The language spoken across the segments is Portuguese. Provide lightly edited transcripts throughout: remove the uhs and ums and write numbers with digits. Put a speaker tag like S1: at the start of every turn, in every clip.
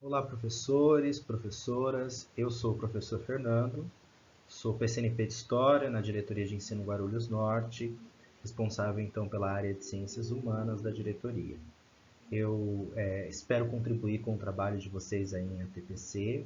S1: Olá, professores, professoras. Eu sou o professor Fernando, sou PCNP de História na Diretoria de Ensino Guarulhos Norte, responsável então pela área de Ciências Humanas da diretoria. Eu espero contribuir com o trabalho de vocês aí em ATPC,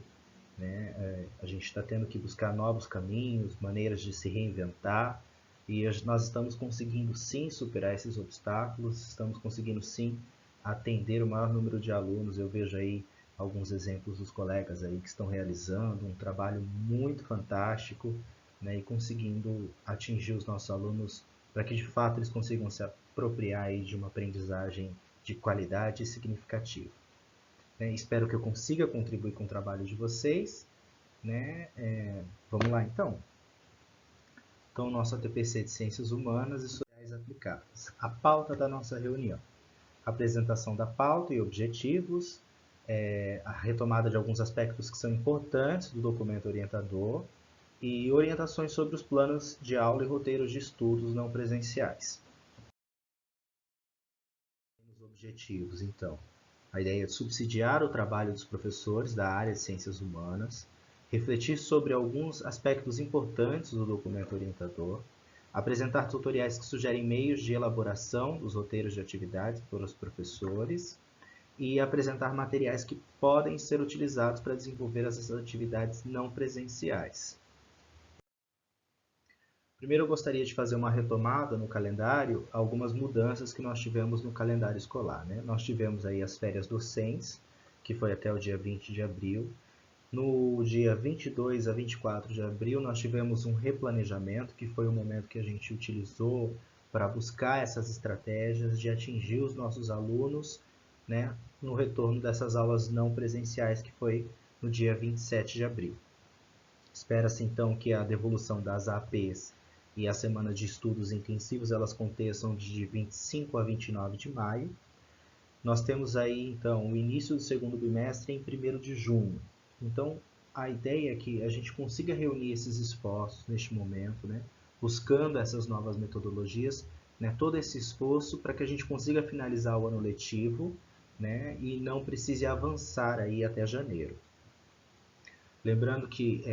S1: né? A gente está tendo que buscar novos caminhos, maneiras de se reinventar, e nós estamos conseguindo sim superar esses obstáculos, estamos conseguindo sim atender o maior número de alunos. Eu vejo aí alguns exemplos dos colegas aí que estão realizando um trabalho muito fantástico, né, e conseguindo atingir os nossos alunos para que de fato eles consigam se apropriar aí de uma aprendizagem de qualidade e significativa. Espero que eu consiga contribuir com o trabalho de vocês, né? Vamos lá então. Então, nosso ATPC de Ciências Humanas e Sociais Aplicadas. A pauta da nossa reunião: apresentação da pauta e objetivos, a retomada de alguns aspectos que são importantes do documento orientador e orientações sobre os planos de aula e roteiros de estudos não presenciais. Os objetivos, então: a ideia de subsidiar o trabalho dos professores da área de Ciências Humanas, refletir sobre alguns aspectos importantes do documento orientador, apresentar tutoriais que sugerem meios de elaboração dos roteiros de atividades para os professores e apresentar materiais que podem ser utilizados para desenvolver essas atividades não presenciais. Primeiro, eu gostaria de fazer uma retomada no calendário, algumas mudanças que nós tivemos no calendário escolar, né? Nós tivemos aí as férias docentes, que foi até o dia 20 de abril. No dia 22 a 24 de abril, nós tivemos um replanejamento, que foi o momento que a gente utilizou para buscar essas estratégias de atingir os nossos alunos, né, no retorno dessas aulas não presenciais, que foi no dia 27 de abril. Espera-se então que a devolução das APs e as semanas de estudos intensivos elas aconteçam de 25 a 29 de maio. Nós temos aí então o início do segundo bimestre em 1º de junho. Então, a ideia é que a gente consiga reunir esses esforços neste momento, né, buscando essas novas metodologias, né, todo esse esforço para que a gente consiga finalizar o ano letivo, né, e não precise avançar aí até janeiro. Lembrando que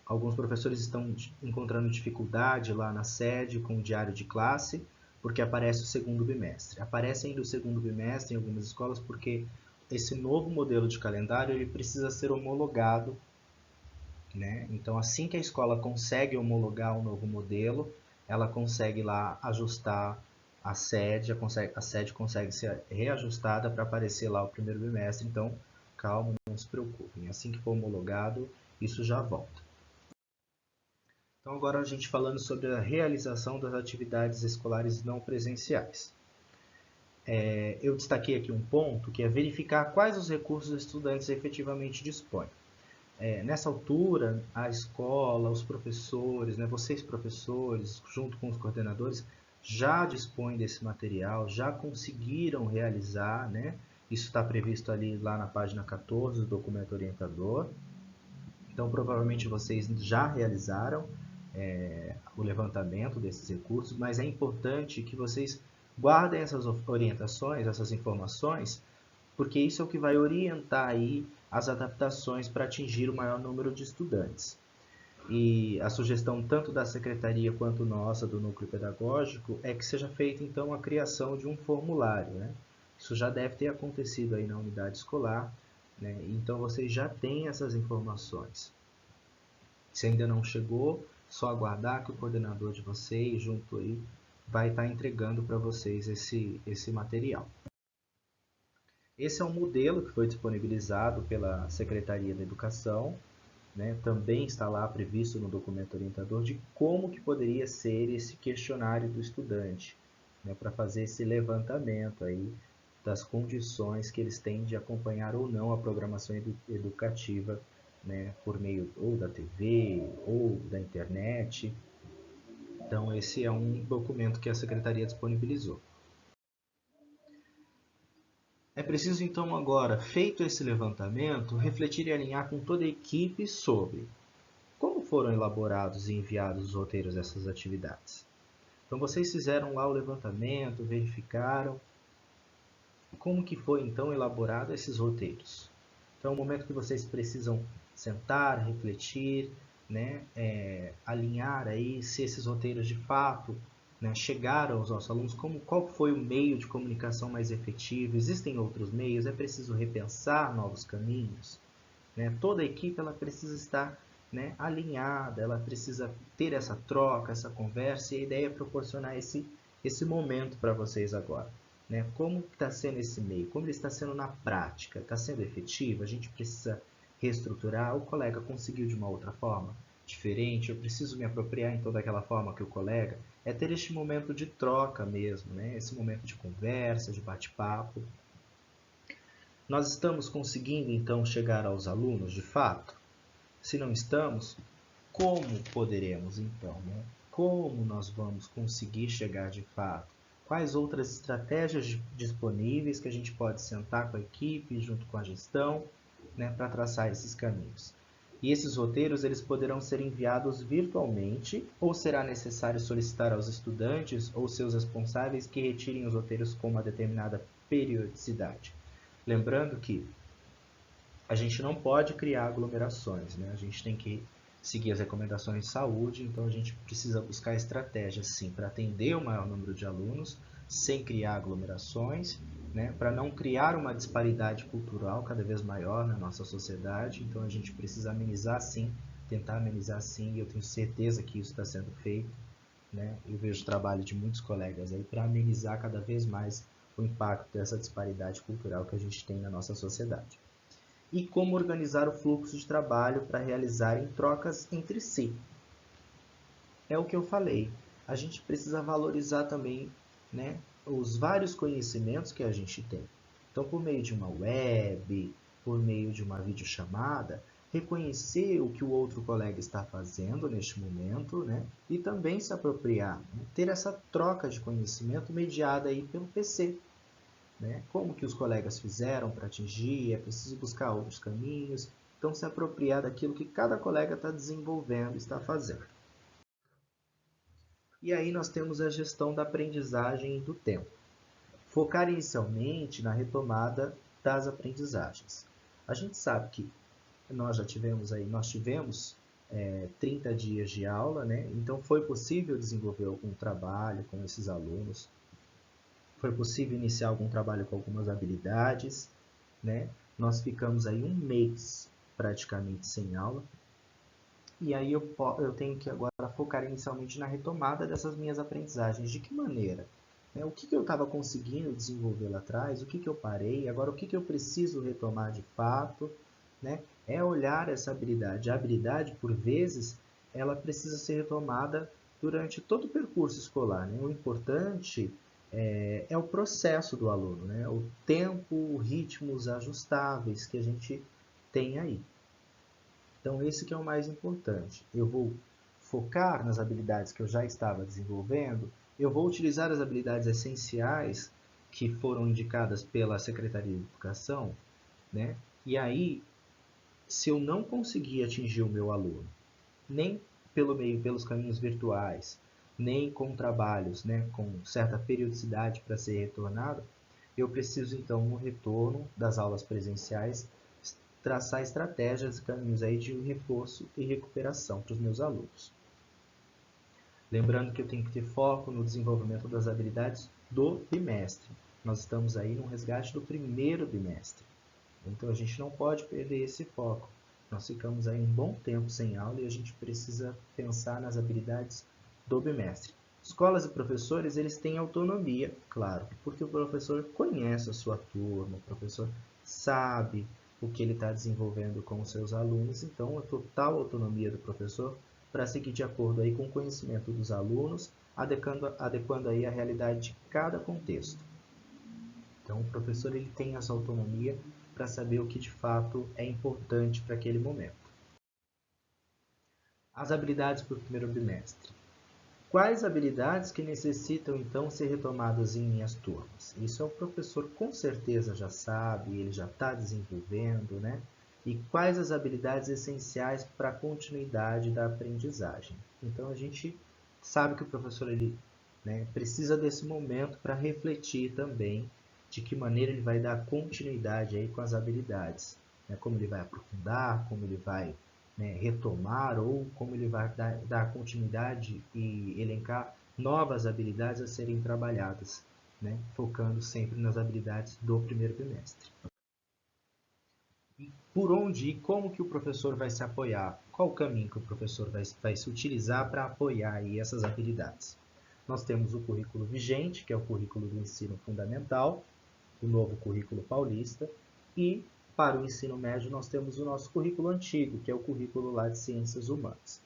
S1: alguns professores estão encontrando dificuldade lá na sede com o diário de classe, porque aparece o segundo bimestre. Aparece ainda o segundo bimestre em algumas escolas porque esse novo modelo de calendário ele precisa ser homologado, né? Então, assim que a escola consegue homologar o novo modelo, ela consegue lá ajustar a sede consegue ser reajustada para aparecer lá o primeiro bimestre. Então, calma, não se preocupem. Assim que for homologado, isso já volta. Então, agora a gente falando sobre a realização das atividades escolares não presenciais. Eu destaquei aqui um ponto que é verificar quais os recursos os estudantes efetivamente dispõem. Nessa altura, a escola, os professores, né, vocês professores, junto com os coordenadores, já dispõem desse material, já conseguiram realizar, né? Isso está previsto ali lá na página 14 do documento orientador. Então, provavelmente vocês já realizaram o levantamento desses recursos, mas é importante que vocês guardem essas orientações, essas informações, porque isso é o que vai orientar aí as adaptações para atingir o maior número de estudantes. E a sugestão tanto da secretaria quanto nossa do núcleo pedagógico é que seja feita então a criação de um formulário, né? Isso já deve ter acontecido aí na unidade escolar, né? Então vocês já têm essas informações. Se ainda não chegou, só aguardar que o coordenador de vocês, junto aí, vai estar entregando para vocês esse material. Esse é um modelo que foi disponibilizado pela Secretaria da Educação, né? Também está lá previsto no documento orientador de como que poderia ser esse questionário do estudante, né? Para fazer esse levantamento aí das condições que eles têm de acompanhar ou não a programação educativa, né? Por meio ou da TV ou da internet. Então, esse é um documento que a Secretaria disponibilizou. É preciso então agora, feito esse levantamento, refletir e alinhar com toda a equipe sobre como foram elaborados e enviados os roteiros dessas atividades. Então vocês fizeram lá o levantamento, verificaram como que foi então elaborado esses roteiros. Então é um momento que vocês precisam sentar, refletir, né, alinhar aí se esses roteiros de fato, né, chegaram aos nossos alunos, qual foi o meio de comunicação mais efetivo, existem outros meios, é preciso repensar novos caminhos, né? Toda a equipe ela precisa estar, né, alinhada, ela precisa ter essa troca, essa conversa, e a ideia é proporcionar esse momento para vocês agora. Né? Como está sendo esse meio? Como ele está sendo na prática? Está sendo efetivo? A gente precisa reestruturar? O colega conseguiu de uma outra forma? Diferente? Eu preciso me apropriar então daquela forma que o colega? É ter este momento de troca mesmo, né? Esse momento de conversa, de bate-papo. Nós estamos conseguindo então chegar aos alunos de fato? Se não estamos, como poderemos então, né? Como nós vamos conseguir chegar de fato? Quais outras estratégias disponíveis que a gente pode sentar com a equipe, junto com a gestão, né, para traçar esses caminhos? E esses roteiros eles poderão ser enviados virtualmente ou será necessário solicitar aos estudantes ou seus responsáveis que retirem os roteiros com uma determinada periodicidade? Lembrando que a gente não pode criar aglomerações, né? A gente tem que seguir as recomendações de saúde, então a gente precisa buscar estratégias, sim, para atender o maior número de alunos, sem criar aglomerações, né? Para não criar uma disparidade cultural cada vez maior na nossa sociedade, então a gente precisa amenizar, sim, tentar amenizar, sim, e eu tenho certeza que isso está sendo feito, né? Eu vejo o trabalho de muitos colegas aí para amenizar cada vez mais o impacto dessa disparidade cultural que a gente tem na nossa sociedade. E como organizar o fluxo de trabalho para realizarem trocas entre si. É o que eu falei. A gente precisa valorizar também, né, os vários conhecimentos que a gente tem. Então, por meio de uma web, por meio de uma videochamada, reconhecer o que o outro colega está fazendo neste momento, né, e também se apropriar, né, ter essa troca de conhecimento mediada aí pelo PC. Né? Como que os colegas fizeram para atingir, é preciso buscar outros caminhos, então se apropriar daquilo que cada colega está desenvolvendo, está fazendo. E aí nós temos a gestão da aprendizagem do tempo. Focar inicialmente na retomada das aprendizagens. A gente sabe que nós tivemos 30 dias de aula, né? Então foi possível desenvolver algum trabalho com esses alunos, foi possível iniciar algum trabalho com algumas habilidades, né? Nós ficamos aí um mês praticamente sem aula, e aí eu tenho que agora focar inicialmente na retomada dessas minhas aprendizagens. De que maneira? O que eu estava conseguindo desenvolver lá atrás, o que eu parei, agora o que eu preciso retomar de fato, né? É olhar essa habilidade. A habilidade, por vezes, ela precisa ser retomada durante todo o percurso escolar, né? O importante é o processo do aluno, né? O tempo, ritmos ajustáveis que a gente tem aí. Então, esse que é o mais importante. Eu vou focar nas habilidades que eu já estava desenvolvendo, eu vou utilizar as habilidades essenciais que foram indicadas pela Secretaria de Educação, né? E aí, se eu não conseguir atingir o meu aluno, nem pelos caminhos virtuais, nem com trabalhos, né, com certa periodicidade para ser retornado, eu preciso então, no retorno das aulas presenciais, traçar estratégias e caminhos aí de reforço e recuperação para os meus alunos. Lembrando que eu tenho que ter foco no desenvolvimento das habilidades do bimestre. Nós estamos aí no resgate do primeiro bimestre. Então a gente não pode perder esse foco. Nós ficamos aí um bom tempo sem aula e a gente precisa pensar nas habilidades do bimestre. Escolas e professores, eles têm autonomia, claro, porque o professor conhece a sua turma, o professor sabe o que ele está desenvolvendo com os seus alunos, então a total autonomia do professor para seguir de acordo aí com o conhecimento dos alunos, adequando aí a realidade de cada contexto. Então o professor ele tem essa autonomia para saber o que de fato é importante para aquele momento. As habilidades para o primeiro bimestre. Quais habilidades que necessitam então ser retomadas em minhas turmas? Isso o professor com certeza já sabe, ele já está desenvolvendo, né? E quais as habilidades essenciais para a continuidade da aprendizagem? Então a gente sabe que o professor ele, né, precisa desse momento para refletir também de que maneira ele vai dar continuidade aí com as habilidades. né, como ele vai aprofundar, como ele vai, né, retomar ou como ele vai dar continuidade e elencar novas habilidades a serem trabalhadas, né, focando sempre nas habilidades do primeiro bimestre. E por onde e como que o professor vai se apoiar? Qual o caminho que o professor vai se utilizar para apoiar aí essas habilidades? Nós temos o currículo vigente, que é o currículo do ensino fundamental, o novo currículo paulista, e para o ensino médio nós temos o nosso currículo antigo, que é o currículo lá de ciências humanas.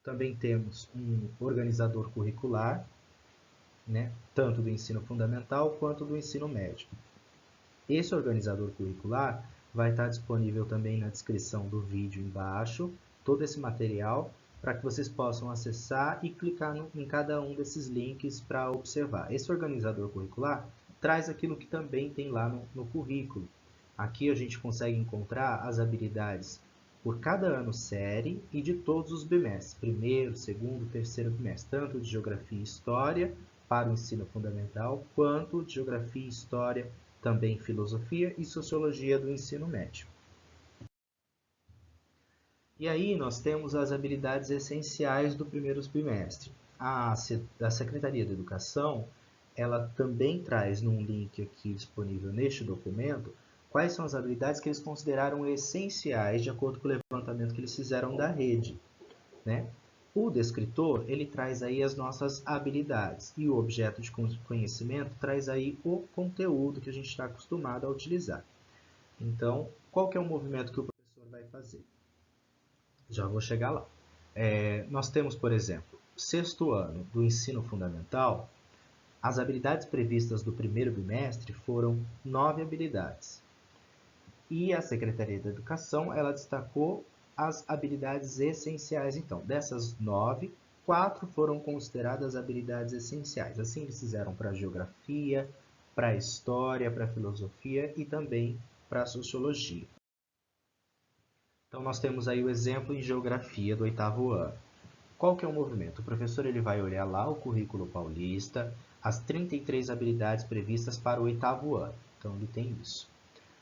S1: Também temos um organizador curricular, né, tanto do ensino fundamental quanto do ensino médio. Esse organizador curricular vai estar disponível também na descrição do vídeo embaixo, todo esse material, para que vocês possam acessar e clicar em cada um desses links para observar. Esse organizador curricular traz aquilo que também tem lá no currículo. Aqui a gente consegue encontrar as habilidades por cada ano série e de todos os bimestres, primeiro, segundo, terceiro bimestre, tanto de Geografia e História para o ensino fundamental, quanto de Geografia e História, também Filosofia e Sociologia do ensino médio. E aí nós temos as habilidades essenciais do primeiro bimestre. A Secretaria de Educação, ela também traz num link aqui disponível neste documento, quais são as habilidades que eles consideraram essenciais de acordo com o levantamento que eles fizeram da rede, né? O descritor, ele traz aí as nossas habilidades e o objeto de conhecimento traz aí o conteúdo que a gente está acostumado a utilizar. Então, qual que é o movimento que o professor vai fazer? Já vou chegar lá. Nós temos, por exemplo, sexto ano do ensino fundamental, as habilidades previstas do primeiro bimestre foram 9 habilidades. E a Secretaria da Educação, ela destacou as habilidades essenciais. Então, dessas 9, 4 foram consideradas habilidades essenciais. Assim eles fizeram para a geografia, para a história, para a filosofia e também para a sociologia. Então, nós temos aí o exemplo em geografia do oitavo ano. Qual que é o movimento? O professor ele vai olhar lá o currículo paulista, as 33 habilidades previstas para o oitavo ano. Então, ele tem isso.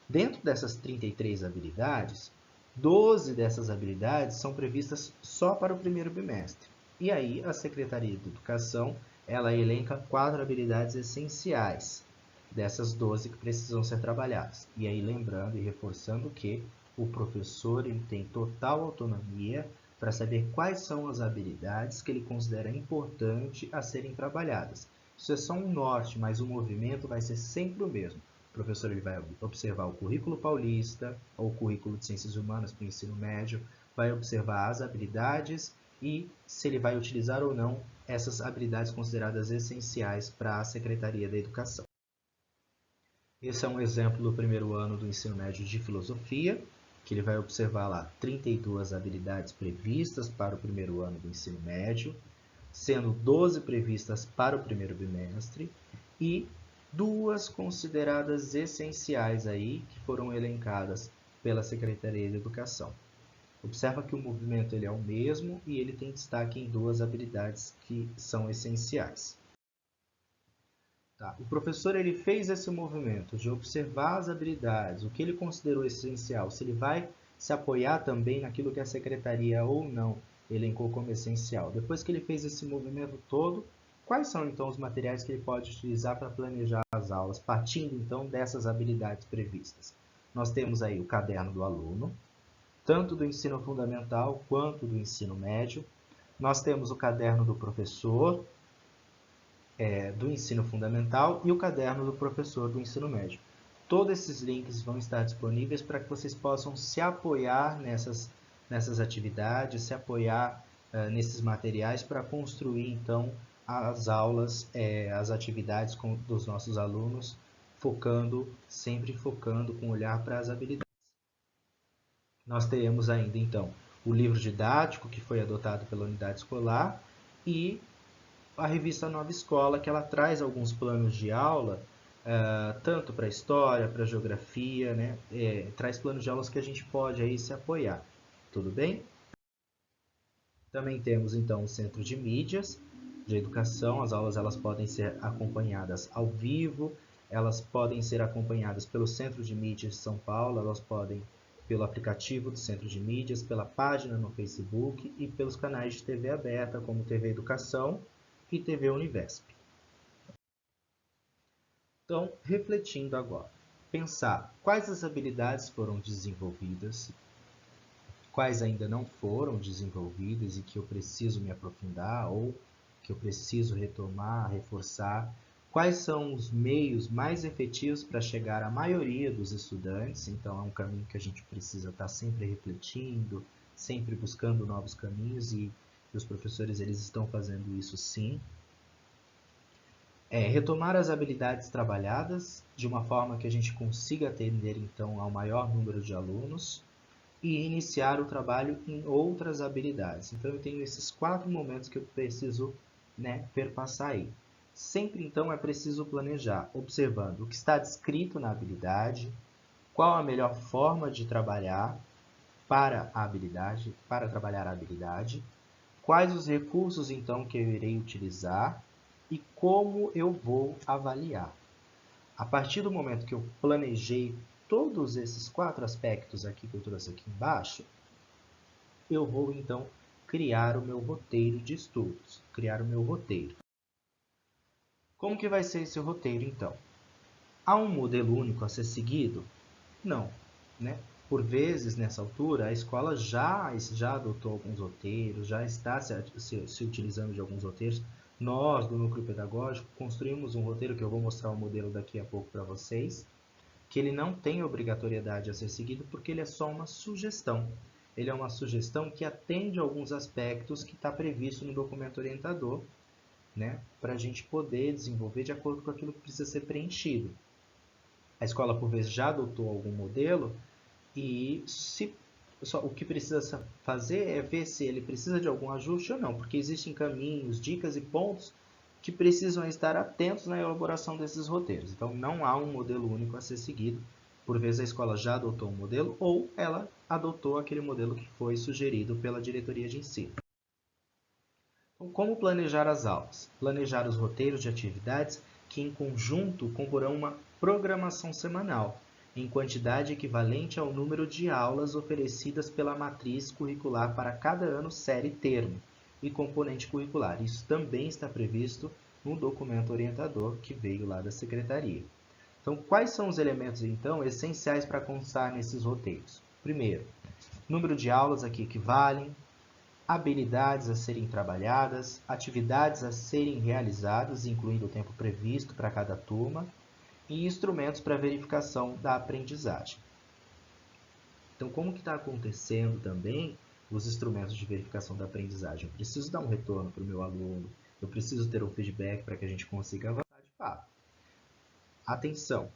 S1: Dentro dessas 33 habilidades, 12 dessas habilidades são previstas só para o primeiro bimestre. E aí a Secretaria de Educação, ela elenca 4 habilidades essenciais dessas 12 que precisam ser trabalhadas. E aí lembrando e reforçando que o professor ele tem total autonomia para saber quais são as habilidades que ele considera importante a serem trabalhadas. Isso é só um norte, mas o movimento vai ser sempre o mesmo. O professor ele vai observar o currículo paulista, ou o currículo de ciências humanas para o ensino médio, vai observar as habilidades e se ele vai utilizar ou não essas habilidades consideradas essenciais para a Secretaria da Educação. Esse é um exemplo do primeiro ano do ensino médio de filosofia, que ele vai observar lá 32 habilidades previstas para o primeiro ano do ensino médio, sendo 12 previstas para o primeiro bimestre e 2 consideradas essenciais aí, que foram elencadas pela Secretaria de Educação. Observa que o movimento ele é o mesmo e ele tem destaque em 2 habilidades que são essenciais. Tá. O professor ele fez esse movimento de observar as habilidades, o que ele considerou essencial, se ele vai se apoiar também naquilo que a secretaria ou não elencou como essencial. Depois que ele fez esse movimento todo, quais são então os materiais que ele pode utilizar para planejar as aulas, partindo então dessas habilidades previstas? Nós temos aí o caderno do aluno, tanto do ensino fundamental quanto do ensino médio. Nós temos o caderno do professor, do ensino fundamental e o caderno do professor do ensino médio. Todos esses links vão estar disponíveis para que vocês possam se apoiar nessas atividades, se apoiar nesses materiais para construir então as aulas, as atividades dos nossos alunos, sempre focando com olhar para as habilidades. Nós teremos ainda então o livro didático que foi adotado pela unidade escolar e a revista Nova Escola, que ela traz alguns planos de aula, tanto para história, para geografia, né? Traz planos de aulas que a gente pode aí se apoiar. Tudo bem? Também temos então o Centro de Mídias de Educação. As aulas elas podem ser acompanhadas ao vivo, elas podem ser acompanhadas pelo Centro de Mídias de São Paulo, elas podem pelo aplicativo do Centro de Mídias, pela página no Facebook e pelos canais de TV aberta, como TV Educação e TV Univesp. Então, refletindo agora, pensar quais as habilidades foram desenvolvidas, quais ainda não foram desenvolvidas e que eu preciso me aprofundar ou que eu preciso retomar, reforçar, quais são os meios mais efetivos para chegar à maioria dos estudantes. Então, é um caminho que a gente precisa estar sempre refletindo, sempre buscando novos caminhos e os professores eles estão fazendo isso sim. Retomar as habilidades trabalhadas de uma forma que a gente consiga atender então ao maior número de alunos e iniciar o trabalho em outras habilidades. Então eu tenho esses 4 momentos que eu preciso perpassar aí. Sempre então é preciso planejar, observando o que está descrito na habilidade, qual a melhor forma de trabalhar para trabalhar a habilidade, quais os recursos então que eu irei utilizar e como eu vou avaliar. A partir do momento que eu planejei todos esses 4 aspectos aqui que eu trouxe aqui embaixo, eu vou então criar o meu roteiro de estudos, criar o meu roteiro. Como que vai ser esse roteiro então? Há um modelo único a ser seguido? Não, né? Por vezes, nessa altura, a escola já adotou alguns roteiros, já está se utilizando de alguns roteiros. Nós, do Núcleo Pedagógico, construímos um roteiro que eu vou mostrar o modelo daqui a pouco para vocês, que ele não tem obrigatoriedade a ser seguido porque ele é só uma sugestão. Ele é uma sugestão que atende a alguns aspectos que está previsto no documento orientador, para a gente poder desenvolver de acordo com aquilo que precisa ser preenchido. A escola, por vezes, já adotou algum modelo e o que precisa fazer é ver se ele precisa de algum ajuste ou não, porque existem caminhos, dicas e pontos que precisam estar atentos na elaboração desses roteiros. Então, não há um modelo único a ser seguido. Por vezes, a escola já adotou um modelo ou ela adotou aquele modelo que foi sugerido pela diretoria de ensino. Então, como planejar as aulas? Planejar os roteiros de atividades que, em conjunto, comporão uma programação semanal, em quantidade equivalente ao número de aulas oferecidas pela matriz curricular para cada ano, série termo e componente curricular. Isso também está previsto no documento orientador que veio lá da secretaria. Então, quais são os elementos, então, essenciais para constar nesses roteiros? Primeiro, número de aulas aqui equivalem, habilidades a serem trabalhadas, atividades a serem realizadas, incluindo o tempo previsto para cada turma, e instrumentos para verificação da aprendizagem. Então, como que está acontecendo também os instrumentos de verificação da aprendizagem? Eu preciso dar um retorno para o meu aluno, eu preciso ter um feedback para que a gente consiga avançar de fato. Atenção!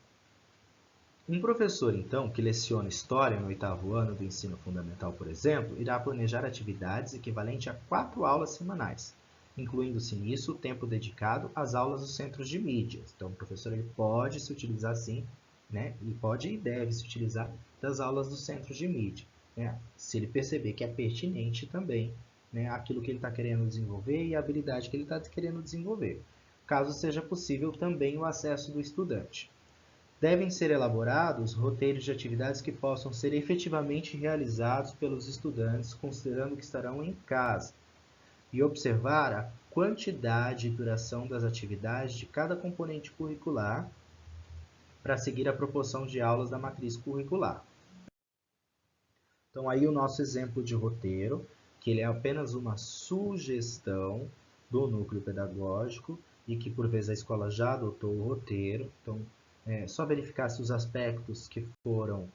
S1: Um professor, então, que leciona História no 8º ano do ensino fundamental, por exemplo, irá planejar atividades equivalentes a 4 aulas semanais, incluindo-se nisso o tempo dedicado às aulas dos centros de mídias. Então, o professor ele pode se utilizar sim, e pode e deve se utilizar das aulas dos centros de mídia, se ele perceber que é pertinente também aquilo que ele está querendo desenvolver e a habilidade que ele está querendo desenvolver. Caso seja possível também o acesso do estudante. Devem ser elaborados roteiros de atividades que possam ser efetivamente realizados pelos estudantes, considerando que estarão em casa, e observar a quantidade e duração das atividades de cada componente curricular para seguir a proporção de aulas da matriz curricular. Então, aí o nosso exemplo de roteiro, que ele é apenas uma sugestão do núcleo pedagógico e que, por vezes, a escola já adotou o roteiro. Então, só verificar se os aspectos que foram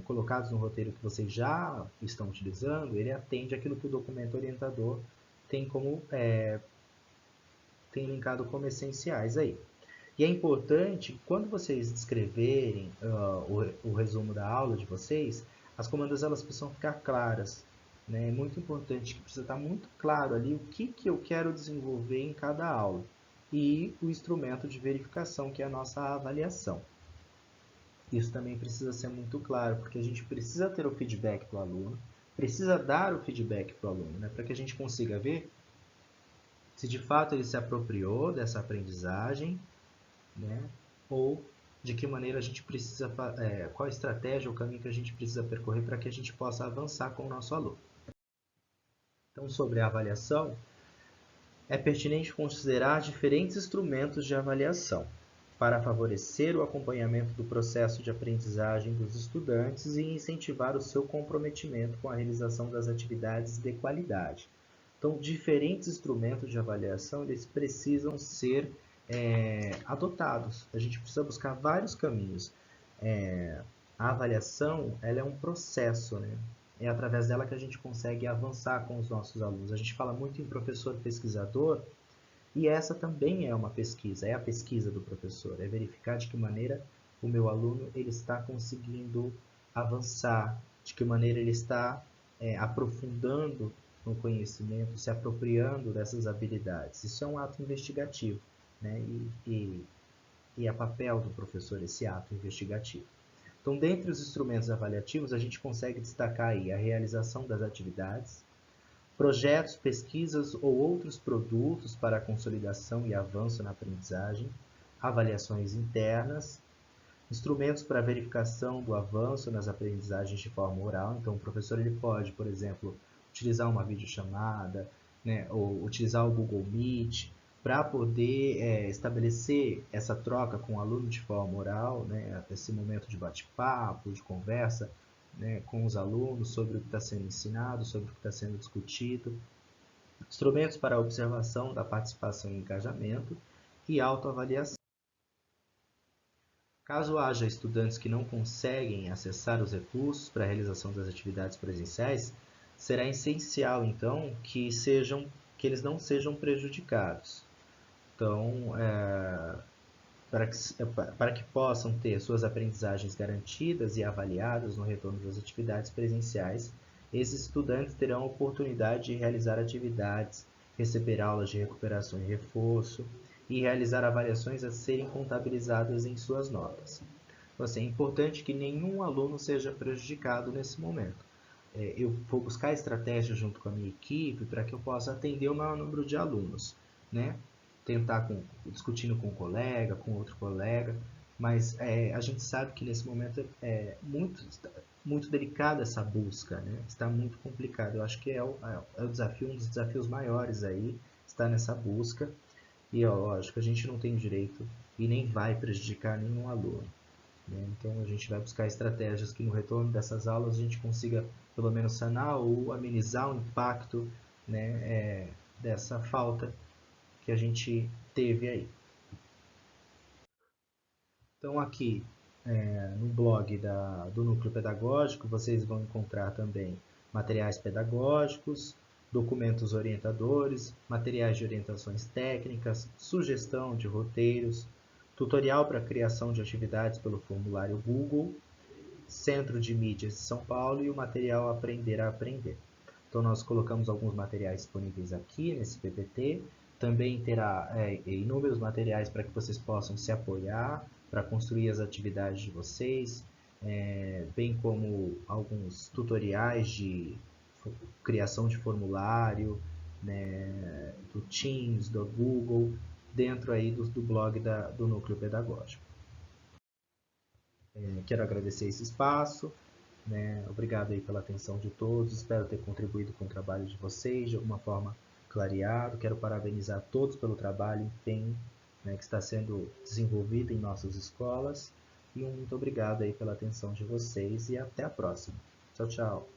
S1: colocados no roteiro que vocês já estão utilizando, ele atende aquilo que o documento orientador tem linkado como essenciais aí. E é importante, quando vocês escreverem o resumo da aula de vocês, as comandas elas precisam ficar claras. É muito importante que precisa estar muito claro ali o que eu quero desenvolver em cada aula. E o instrumento de verificação, que é a nossa avaliação. Isso também precisa ser muito claro, porque a gente precisa ter o feedback do aluno, precisa dar o feedback para o aluno, para que a gente consiga ver se de fato ele se apropriou dessa aprendizagem, ou de que maneira a gente precisa, qual estratégia ou caminho que a gente precisa percorrer para que a gente possa avançar com o nosso aluno. Então, sobre a avaliação, é pertinente considerar diferentes instrumentos de avaliação para favorecer o acompanhamento do processo de aprendizagem dos estudantes e incentivar o seu comprometimento com a realização das atividades de qualidade. Então, diferentes instrumentos de avaliação eles precisam ser adotados. A gente precisa buscar vários caminhos. A avaliação ela é um processo, né? É através dela que a gente consegue avançar com os nossos alunos. A gente fala muito em professor pesquisador, e essa também é uma pesquisa, é a pesquisa do professor, é verificar de que maneira o meu aluno ele está conseguindo avançar, de que maneira ele está aprofundando no conhecimento, se apropriando dessas habilidades. Isso é um ato investigativo, né? E é papel do professor esse ato investigativo. Então, dentre os instrumentos avaliativos, a gente consegue destacar aí a realização das atividades, projetos, pesquisas ou outros produtos para a consolidação e avanço na aprendizagem, avaliações internas, instrumentos para verificação do avanço nas aprendizagens de forma oral. Então, o professor ele pode, por exemplo, utilizar uma videochamada, né, ou utilizar o Google Meet, para poder estabelecer essa troca com o aluno de forma oral, né, esse momento de bate-papo, de conversa, né, com os alunos sobre o que está sendo ensinado, sobre o que está sendo discutido. Instrumentos para a observação da participação e engajamento e autoavaliação. Caso haja estudantes que não conseguem acessar os recursos para a realização das atividades presenciais, será essencial, então, que eles não sejam prejudicados. Então, para que possam ter suas aprendizagens garantidas e avaliadas no retorno das atividades presenciais, esses estudantes terão a oportunidade de realizar atividades, receber aulas de recuperação e reforço e realizar avaliações a serem contabilizadas em suas notas. Então, assim, é importante que nenhum aluno seja prejudicado nesse momento. Eu vou buscar estratégias junto com a minha equipe para que eu possa atender o maior número de alunos, né? Tentar discutindo com um colega, com outro colega, mas a gente sabe que nesse momento é muito delicada essa busca, né? Está muito complicado. Eu acho que é o desafio, um dos desafios maiores aí, está nessa busca. E lógico, a gente não tem direito e nem vai prejudicar nenhum aluno, né? Então a gente vai buscar estratégias que no retorno dessas aulas a gente consiga pelo menos sanar ou amenizar o impacto, né, dessa falta que a gente teve aí. Então aqui no blog do Núcleo Pedagógico vocês vão encontrar também materiais pedagógicos, documentos orientadores, materiais de orientações técnicas, sugestão de roteiros, tutorial para criação de atividades pelo formulário Google, Centro de Mídias de São Paulo e o material Aprender a Aprender. Então nós colocamos alguns materiais disponíveis aqui nesse PPT, também terá inúmeros materiais para que vocês possam se apoiar para construir as atividades de vocês, bem como alguns tutoriais de criação de formulário, né, do Teams, do Google, dentro aí do blog do Núcleo Pedagógico. Quero agradecer esse espaço, né? Obrigado aí pela atenção de todos, espero ter contribuído com o trabalho de vocês, de alguma forma clareado. Quero parabenizar todos pelo trabalho, empenho, né, que está sendo desenvolvido em nossas escolas. E muito obrigado aí pela atenção de vocês e até a próxima. Tchau, tchau.